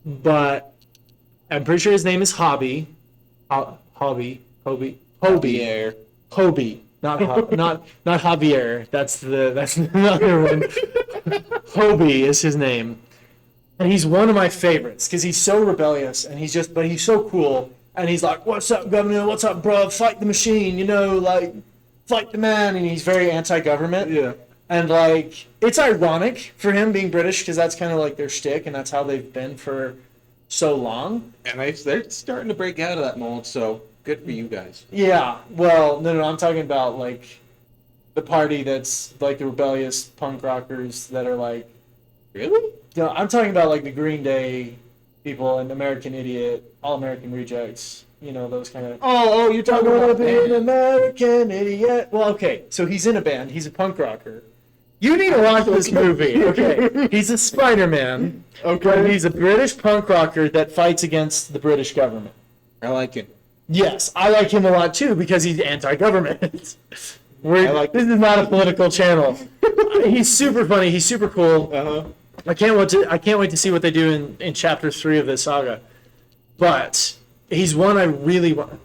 but I'm pretty sure his name is Hobby. Hobby. Hobie. Javier. Hobie. Not Javier. That's another one. Hobie is his name. And he's one of my favorites because he's so rebellious and but he's so cool. And he's like, "What's up, governor? What's up, bro? Fight the machine, like, fight the man." And he's very anti-government. Yeah. And, like, it's ironic for him being British because that's kind of like their shtick and that's how they've been for so long. And they're starting to break out of that mold, so good for you guys. Yeah. Well, no, I'm talking about, like, the party that's, like, the rebellious punk rockers that are, like... Really? I'm talking about, like, the Green Day people and American Idiot, All American Rejects, those kind of... Oh, you're talking I'm gonna about be an American Idiot. Well, okay, so he's in a band. He's a punk rocker. You need to watch this movie, okay? He's a Spider-Man. Okay. He's a British punk rocker that fights against the British government. I like it. Yes, I like him a lot too because he's anti-government. This is not a political channel. He's super funny. He's super cool. Uh-huh. I can't wait to see what they do in chapter 3 of this saga. But he's one I really want.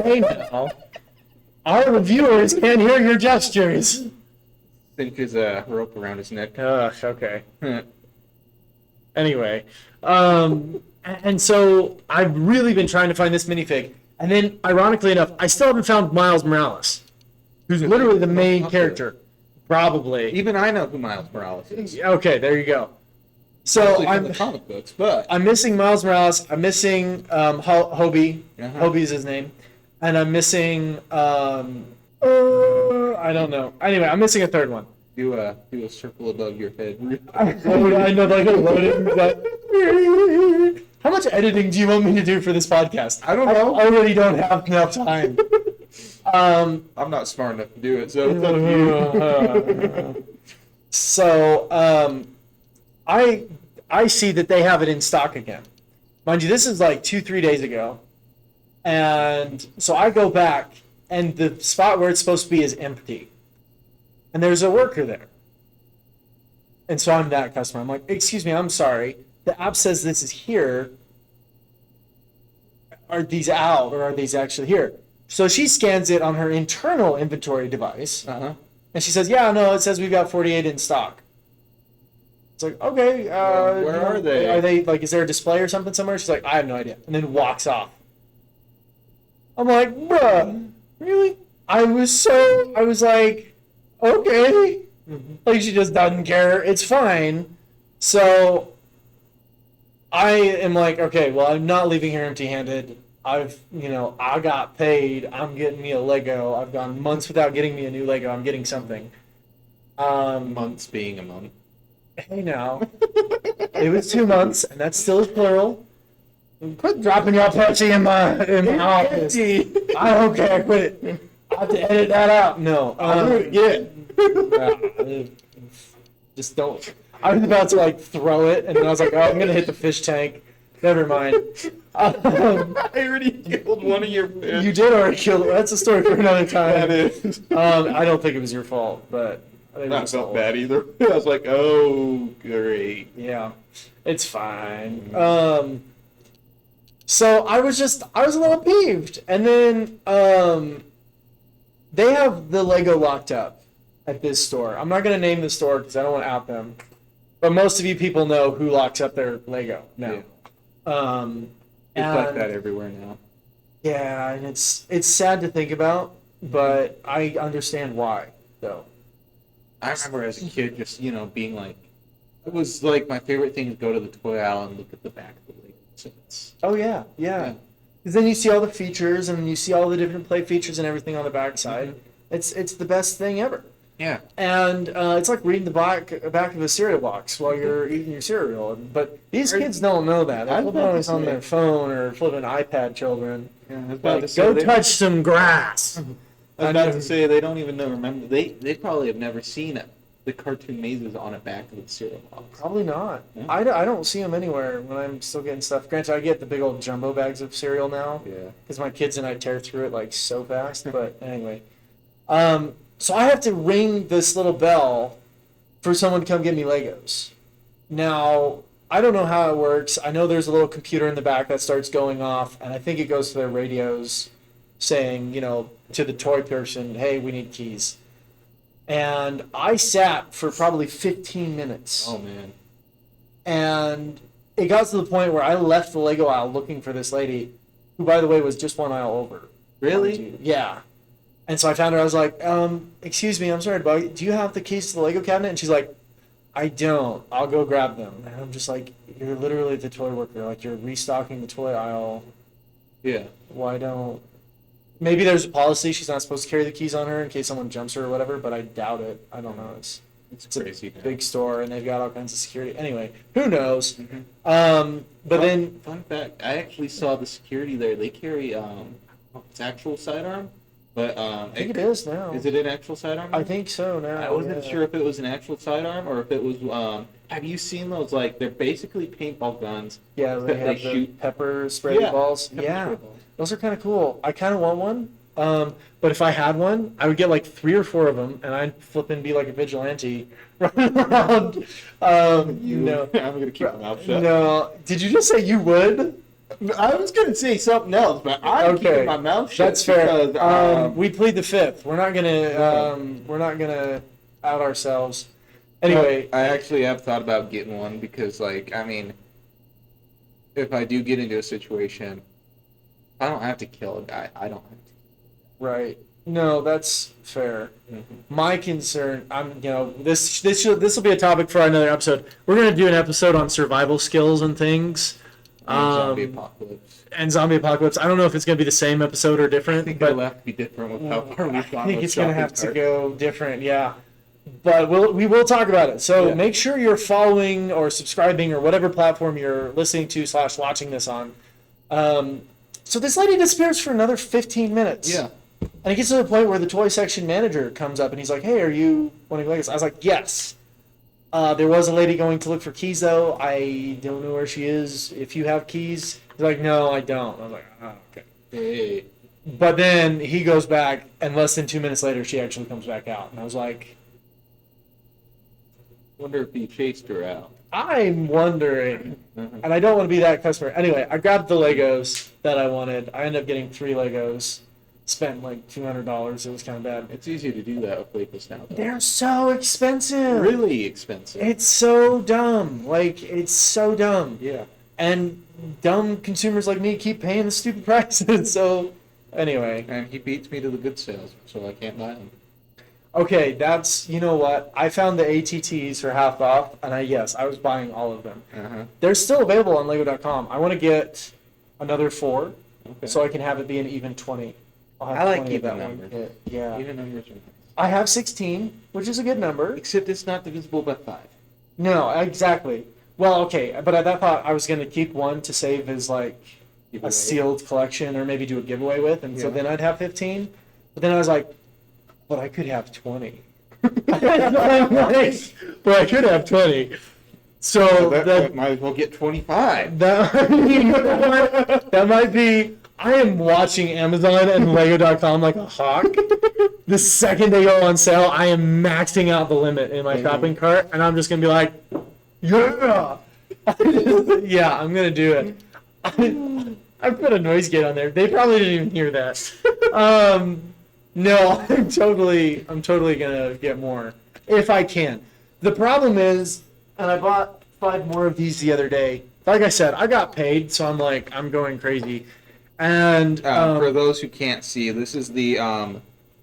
Hey now, our viewers can't hear your gestures. I think his rope around his neck. Ugh, okay. Anyway, and so I've really been trying to find this minifig. And then, ironically enough, I still haven't found Miles Morales, who's literally the main character. Probably. Even I know who Miles Morales is. Okay, there you go. So Mostly from the comic books, but I'm missing Miles Morales. I'm missing Hobie. Uh-huh. Hobie is his name, and I'm missing I don't know. Anyway, I'm missing a third one. do a circle above your head. I know, like a loading. But... How much editing do you want me to do for this podcast? I don't know. I already don't have enough time. I'm not smart enough to do it, so it's up to you. So, I see that they have it in stock again. Mind you, this is like 2-3 days ago. And so I go back, and the spot where it's supposed to be is empty. And there's a worker there. And so I'm that customer. I'm like, "Excuse me, I'm sorry. The app says this is here. Are these out, or are these actually here?" So she scans it on her internal inventory device. Uh-huh. And she says, "Yeah, no, it says we've got 48 in stock." It's like, okay. Where are they? Are they, like, is there a display or something somewhere? She's like, "I have no idea." And then walks off. I'm like, bruh, really? I was like, okay. Mm-hmm. Like, she just doesn't care. It's fine. So I am like, okay, well, I'm not leaving here empty-handed. I got paid. I'm getting me a Lego. I've gone months without getting me a new Lego. I'm getting something. Months being a month. Hey, now. It was 2 months, and that's still plural. Quit dropping your Pepsi in my office. I don't care. Quit it. I have to edit that out. No. Just don't. I was about to, like, throw it, and then I was like, "Oh, I'm gonna hit the fish tank." Never mind. I already killed one of your fish. You did already kill it. That's a story for another time. That is. I don't think it was your fault, but I think it Not was felt all- bad either. I was like, oh, great. Yeah, it's fine. So I was a little peeved, and then they have the Lego locked up at this store. I'm not gonna name the store because I don't want to out them, but most of you people know who locks up their Lego now. It's like that everywhere now. Yeah, and it's sad to think about, but I understand why, though. I remember as a kid just, being like, it was like my favorite thing to go to the toy aisle and look at the back of the Lego sets. Oh, yeah. Because then you see all the features, and you see all the different play features and everything on the backside. Mm-hmm. It's the best thing ever. Yeah. And it's like reading the back of a cereal box while you're eating your cereal. But these kids don't know that. They're flipping always on their phone or flipping iPad children. Yeah, I was about to Like, say go they- touch some grass. I was about to say they don't even remember. They probably have never seen the cartoon mazes on a back of the cereal box. Probably not. Yeah. I don't see them anywhere when I'm still getting stuff. Granted, I get the big old jumbo bags of cereal now. Yeah. Because my kids and I tear through it like so fast. But anyway. So I have to ring this little bell for someone to come get me Legos. Now, I don't know how it works. I know there's a little computer in the back that starts going off, and I think it goes to their radios saying, to the toy person, hey, we need keys. And I sat for probably 15 minutes. Oh, man. And it got to the point where I left the Lego aisle looking for this lady, who, by the way, was just one aisle over. Really? Yeah. And so I found her. I was like, excuse me, I'm sorry to bug you. Do you have the keys to the Lego cabinet? And she's like, I don't. I'll go grab them. And I'm just like, you're literally the toy worker. Like, you're restocking the toy aisle. Yeah. Why don't... Maybe there's a policy she's not supposed to carry the keys on her in case someone jumps her or whatever, but I doubt it. I don't know. It's crazy. a big store, and they've got all kinds of security. Anyway, who knows? Fun fact, I actually saw the security there. They carry it's actual sidearm, but I think it is now. Is it an actual sidearm? I think so now. I wasn't sure if it was an actual sidearm or if it was. Have you seen those? Like, they're basically paintball guns. Yeah, they have the shoot pepper spray balls. Yeah, those are kind of cool. I kind of want one. But if I had one, I would get like 3 or 4 of them, and I'd flip and be like a vigilante running around. I'm gonna keep my mouth shut. No, did you just say you would? I was gonna say something else, but I'm keeping my mouth shut. That's fair. Because, we plead the fifth. We're not gonna out ourselves. Anyway, I actually have thought about getting one because, like, I mean, if I do get into a situation, I don't have to kill a guy. I don't have to. Right. No, that's fair. Mm-hmm. My concern, this will be a topic for another episode. We're gonna do an episode on survival skills and things. Zombie apocalypse. And zombie apocalypse. I don't know if it's gonna be the same episode or different. I think but it'll have to be different with how far we've gone. I think it's gonna have to go different. Yeah. But we will talk about it. So make sure you're following or subscribing or whatever platform you're listening to / watching this on. So this lady disappears for another 15 minutes. Yeah. And it gets to the point where the toy section manager comes up and he's like, hey, are you wanting Legos? I was like, yes. There was a lady going to look for keys, though. I don't know where she is. If you have keys. He's like, no, I don't. I was like, oh, okay. Hey. But then he goes back, and less than 2 minutes later, she actually comes back out. And I was like... Wonder if he chased her out. I'm wondering. And I don't want to be that customer. Anyway, I grabbed the Legos that I wanted. I ended up getting 3 Legos. Spent like $200. It was kind of bad. It's easy to do that with Legos now, though. They're so expensive. Really expensive. It's so dumb. Like, it's so dumb. Yeah. And dumb consumers like me keep paying the stupid prices. So, anyway. And he beats me to the good sales, so I can't buy them. Okay, you know what? I found the ATTs for half off, and I was buying all of them. Uh-huh. They're still available on Lego.com. I want to get another 4, Okay. so I can have it be an even 20. I'll have I like 20 of even that one numbers. kit. Yeah. Even numbers are nice. I have 16, which is a good number. Except it's not divisible by 5. No, exactly. Well, okay, but I thought I was going to keep one to save as like Giveaway. a sealed collection or maybe do a giveaway with, and so Yeah. then I'd have 15. But then I was like, but I could have 20. But I could have 20. So that might as well get 25. that might be. I am watching Amazon and Lego.com like a hawk. The second they go on sale, I am maxing out the limit in my shopping cart, and I'm just gonna be like, yeah, yeah, I'm gonna do it. I put a noise gate on there. They probably didn't even hear that. No, I'm totally gonna get more if I can. The problem is, and I bought 5 more of these the other day. Like I said, I got paid, so I'm going crazy. And for those who can't see, this is the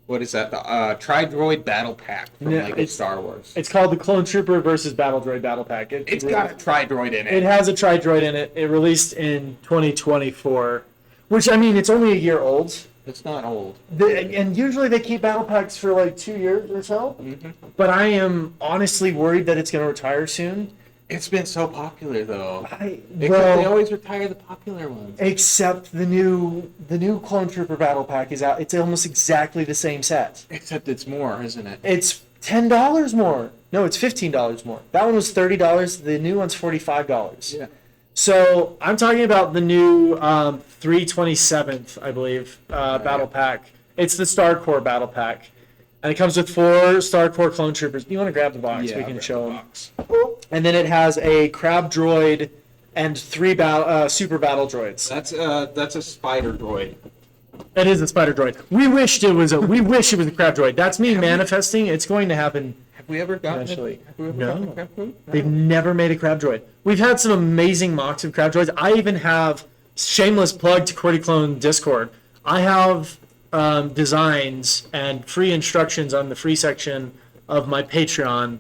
what is that? The Tri-Droid Battle Pack from Lego Star Wars. It's called the Clone Trooper versus Battle Droid Battle Pack. It's got a Tri-Droid in it. It has a Tri-Droid in it. It released in 2024, which, I mean, it's only a year old. It's not old. And usually they keep battle packs for like 2 years or so. Mm-hmm. But I am honestly worried that it's going to retire soon. It's been so popular, though. They always retire the popular ones. Except the new Clone Trooper Battle Pack is out. It's almost exactly the same set. Except it's more, isn't it? It's $10 more. No, it's $15 more. That one was $30. The new one's $45. Yeah. So I'm talking about the new 327th, I believe, Battle Pack. It's the Star Corps Battle Pack. And it comes with 4 Star Corps Clone Troopers. You want to grab the box? Yeah, we can show them. The And then it has a Crab Droid and 3 Super Battle Droids. That's a spider droid. It is a spider droid. We wish it was a crab droid. That's me manifesting. It's going to happen. Have we ever gotten Eventually. Have we ever No. gotten a crab droid? They've never made a crab droid. We've had some amazing mocks of crab droids. I even have, shameless plug to QWERTYCLONE Discord, I have designs and free instructions on the free section of my Patreon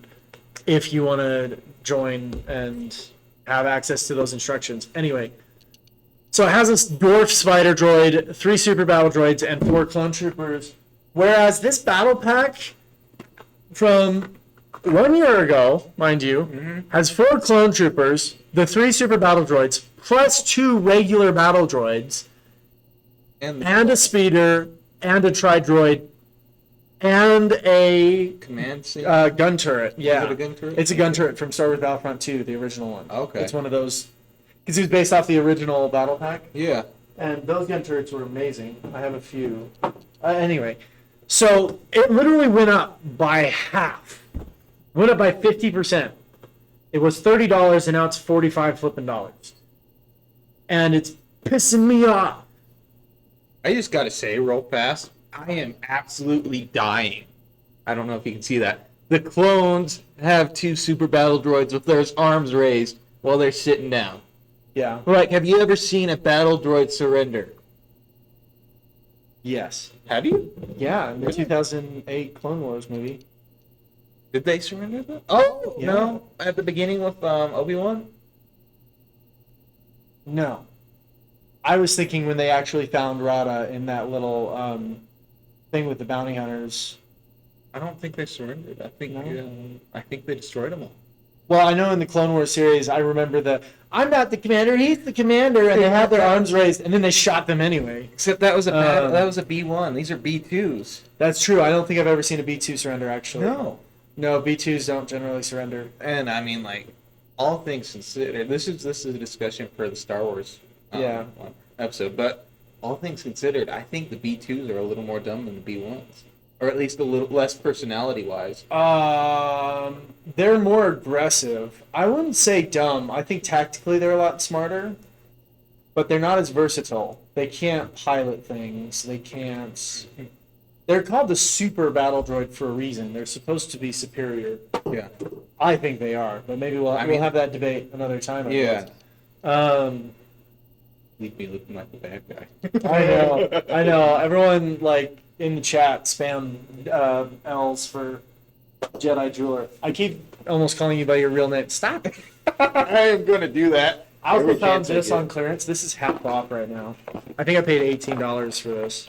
if you want to join and have access to those instructions. Anyway, so it has this dwarf spider droid, 3 super battle droids, and 4 clone troopers. Whereas this battle pack from 1 year ago, mind you, has 4 clone troopers, the 3 super battle droids, plus 2 regular battle droids, and a speeder, and a tri-droid, and a command scene. gun turret. Yeah, Is it a gun turret? It's a gun turret from Star Wars Battlefront 2, the original one. Okay. It's one of those, because it was based off the original battle pack. Yeah. And those gun turrets were amazing. I have a few. Anyway, so it literally went up by half. Went up by 50%. It was $30 and now it's $45 flipping dollars. And it's pissing me off. I just gotta say, real fast, I am absolutely dying. I don't know if you can see that. The clones have 2 super battle droids with their arms raised while they're sitting down. Yeah. Like, have you ever seen a battle droid surrender? Yes. Have you? Yeah, in the 2008 Clone Wars movie. Did they surrender them? Oh, Yeah. no. At the beginning with Obi-Wan? No. I was thinking when they actually found Rada in that little thing with the bounty hunters. I don't think they surrendered. I think No? I think they destroyed them all. Well, I know in the Clone Wars series, I remember I'm not the commander, he's the commander, and they had their arms raised, and then they shot them anyway. Except that was a B1. These are B2s. That's true. I don't think I've ever seen a B2 surrender, actually. No. No, B2s don't generally surrender. And I mean, like, all things considered, this is a discussion for the Star Wars Yeah. episode. But all things considered, I think the B2s are a little more dumb than the B1s, or at least a little less personality-wise. They're more aggressive. I wouldn't say dumb. I think tactically they're a lot smarter, but they're not as versatile. They can't pilot things. They can't. They're called the super battle droid for a reason. They're supposed to be superior. Yeah. I think they are, but maybe we'll have that debate another time. I Yeah. guess. Leave me looking like the bad guy. I know. Everyone like in the chat spam L's for Jedi-Jeweler. I keep almost calling you by your real name. Stop it. I am going to do that. I also Every found chance I this get. on clearance. This is half off right now. I think I paid $18 for this,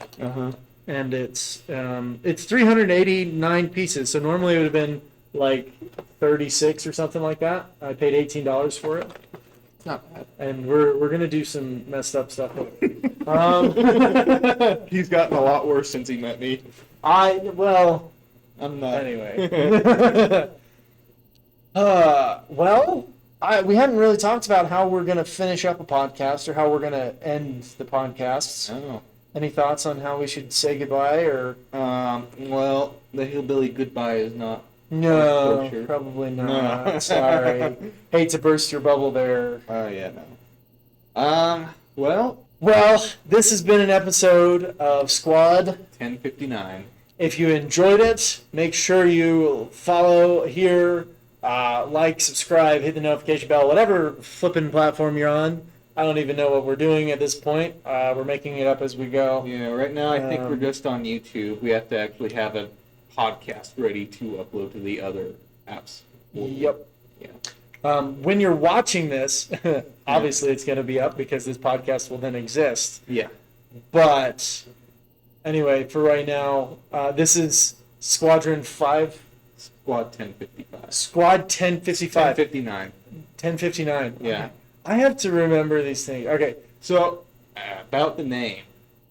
and it's 389 pieces. So normally it would have been like 36 or something like that. I paid $18 for it, It's not bad. and we're gonna do some messed up stuff with it. He's gotten a lot worse since he met me. I'm not. Anyway. We hadn't really talked about how we're going to finish up a podcast or how we're going to end the podcasts. Oh. Any thoughts on how we should say goodbye or? Well, the hillbilly goodbye is not. No, For sure. probably not. No. Sorry. Hate to burst your bubble there. Oh, yeah, no. Well, This has been an episode of Squad. 10:59. If you enjoyed it, make sure you follow here, like, subscribe, hit the notification bell, whatever flipping platform you're on. I don't even know what we're doing at this point. We're making it up as we go. Yeah, right now I think we're just on YouTube. We have to actually have a podcast ready to upload to the other apps. Yep. Yeah. When you're watching this, obviously it's going to be up because this podcast will then exist. Yeah. But anyway, for right now, this is Squadron 5. Squad 1055. Squad 1055. 1059. 1059. Yeah. I have to remember these things. Okay. So, about the name,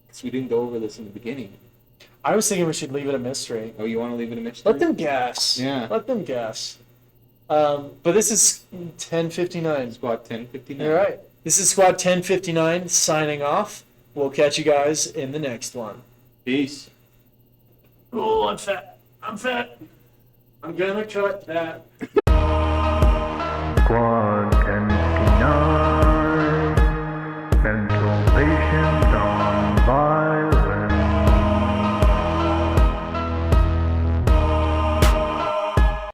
because we didn't go over this in the beginning. I was thinking we should leave it a mystery. Oh, you want to leave it a mystery? Let them guess. Yeah. Let them guess. But this is 1059. Squad 1059. All right. This is Squad 1059 signing off. We'll catch you guys in the next one. Peace. Oh, I'm fat. I'm fat. I'm gonna cut that. Squad